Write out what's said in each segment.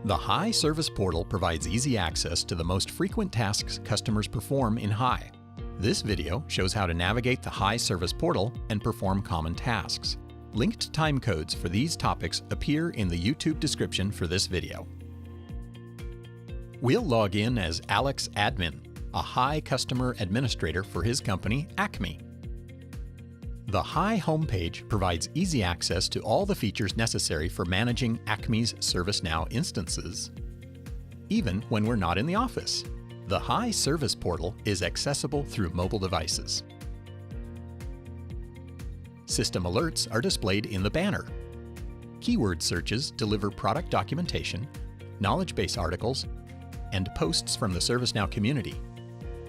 The Hi Service Portal provides easy access to the most frequent tasks customers perform in Hi. This video shows how to navigate the Hi Service Portal and perform common tasks. Linked timecodes for these topics appear in the YouTube description for this video. We'll log in as Alex Admin, a Hi customer administrator for his company, Acme. The Hi homepage provides easy access to all the features necessary for managing Acme's ServiceNow instances, even when we're not in the office. The Hi Service Portal is accessible through mobile devices. System alerts are displayed in the banner. Keyword searches deliver product documentation, knowledge base articles, and posts from the ServiceNow community,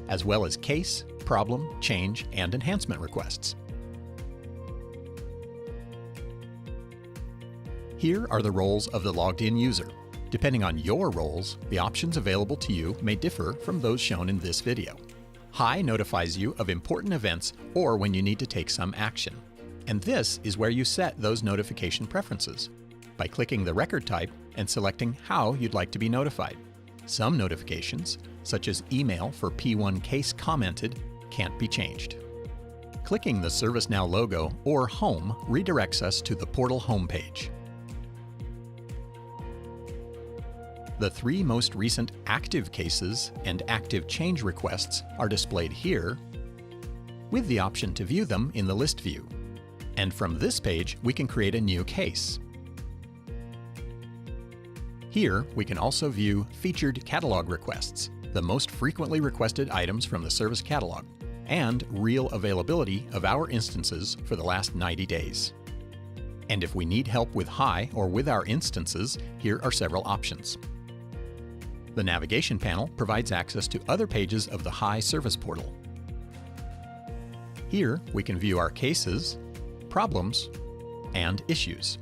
as well as case, problem, change, and enhancement requests. Here are the roles of the logged-in user. Depending on your roles, the options available to you may differ from those shown in this video. Hi notifies you of important events or when you need to take some action. And this is where you set those notification preferences by clicking the record type and selecting how you'd like to be notified. Some notifications, such as email for P1 case commented, can't be changed. Clicking the ServiceNow logo or Home redirects us to the portal homepage. The three most recent active cases and active change requests are displayed here, with the option to view them in the list view. And from this page, we can create a new case. Here, we can also view featured catalog requests, the most frequently requested items from the service catalog, and real availability of our instances for the last 90 days. And if we need help with Hi or with our instances, here are several options. The navigation panel provides access to other pages of the Hi Service Portal. Here, we can view our cases, problems, and issues.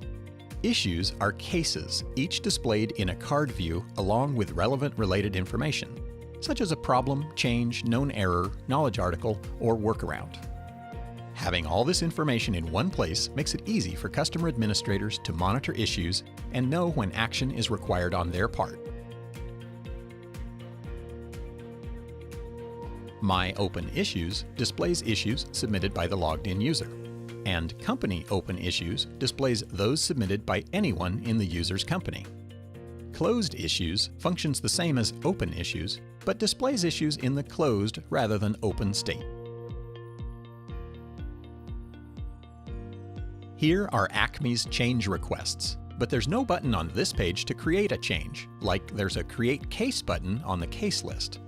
Issues are cases, each displayed in a card view along with relevant related information, such as a problem, change, known error, knowledge article, or workaround. Having all this information in one place makes it easy for customer administrators to monitor issues and know when action is required on their part. My Open Issues displays issues submitted by the logged-in user, and Company Open Issues displays those submitted by anyone in the user's company. Closed Issues functions the same as Open Issues, but displays issues in the closed rather than open state. Here are Acme's change requests, but there's no button on this page to create a change, like there's a Create Case button on the case list.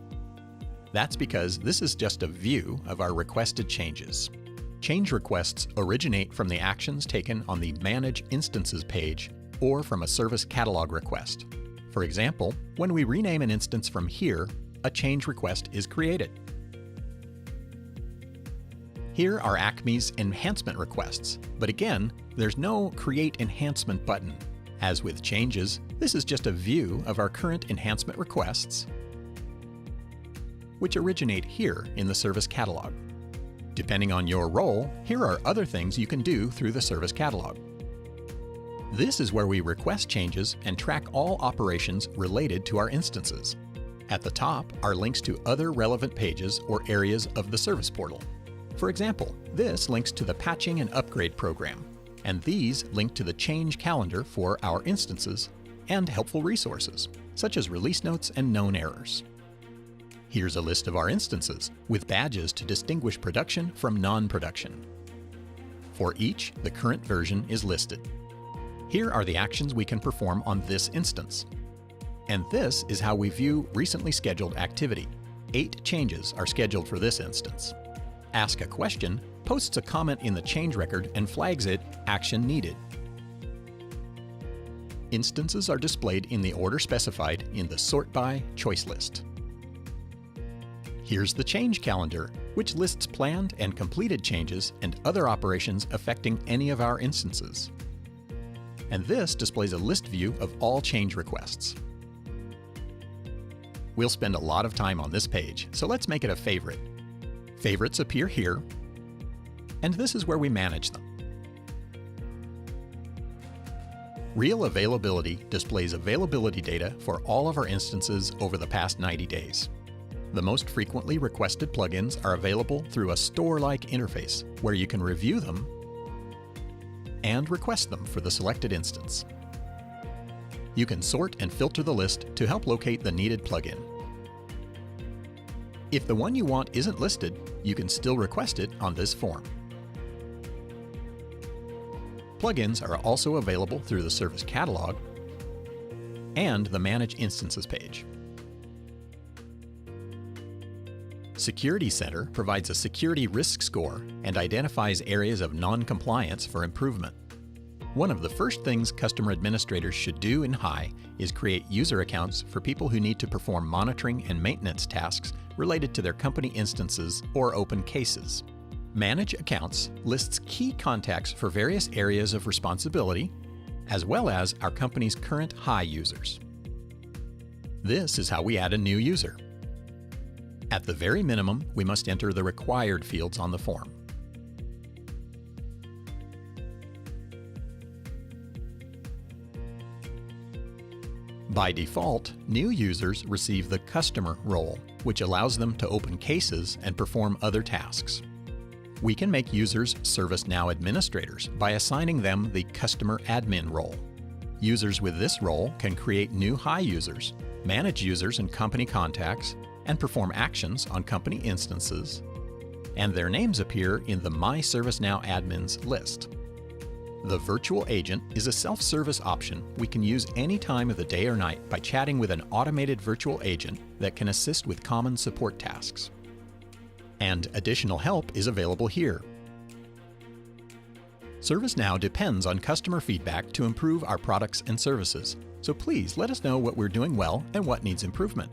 That's because this is just a view of our requested changes. Change requests originate from the actions taken on the Manage Instances page or from a service catalog request. For example, when we rename an instance from here, a change request is created. Here are Acme's enhancement requests, but again, there's no Create Enhancement button. As with changes, this is just a view of our current enhancement requests, which originate here in the service catalog. Depending on your role, here are other things you can do through the service catalog. This is where we request changes and track all operations related to our instances. At the top are links to other relevant pages or areas of the service portal. For example, this links to the Patching and Upgrade program, and these link to the change calendar for our instances and helpful resources, such as release notes and known errors. Here's a list of our instances, with badges to distinguish production from non-production. For each, the current version is listed. Here are the actions we can perform on this instance. And this is how we view recently scheduled activity. 8 changes are scheduled for this instance. Ask a Question posts a comment in the change record and flags it Action Needed. Instances are displayed in the order specified in the Sort By choice list. Here's the change calendar, which lists planned and completed changes and other operations affecting any of our instances. And this displays a list view of all change requests. We'll spend a lot of time on this page, so let's make it a favorite. Favorites appear here, and this is where we manage them. Real Availability displays availability data for all of our instances over the past 90 days. The most frequently requested plugins are available through a store-like interface where you can review them and request them for the selected instance. You can sort and filter the list to help locate the needed plugin. If the one you want isn't listed, you can still request it on this form. Plugins are also available through the Service Catalog and the Manage Instances page. Security Center provides a security risk score and identifies areas of non-compliance for improvement. One of the first things customer administrators should do in High is create user accounts for people who need to perform monitoring and maintenance tasks related to their company instances or open cases. Manage Accounts lists key contacts for various areas of responsibility, as well as our company's current High users. This is how we add a new user. At the very minimum, we must enter the required fields on the form. By default, new users receive the Customer role, which allows them to open cases and perform other tasks. We can make users ServiceNow administrators by assigning them the Customer Admin role. Users with this role can create new High users, manage users and company contacts, and perform actions on company instances, and their names appear in the My ServiceNow Admins list. The Virtual Agent is a self-service option we can use any time of the day or night by chatting with an automated virtual agent that can assist with common support tasks. And additional help is available here. ServiceNow depends on customer feedback to improve our products and services, so please let us know what we're doing well and what needs improvement.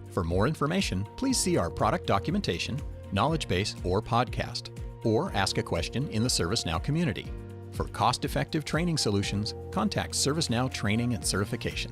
For more information, please see our product documentation, knowledge base, or podcast, or ask a question in the ServiceNow community. For cost-effective training solutions, contact ServiceNow Training and Certification.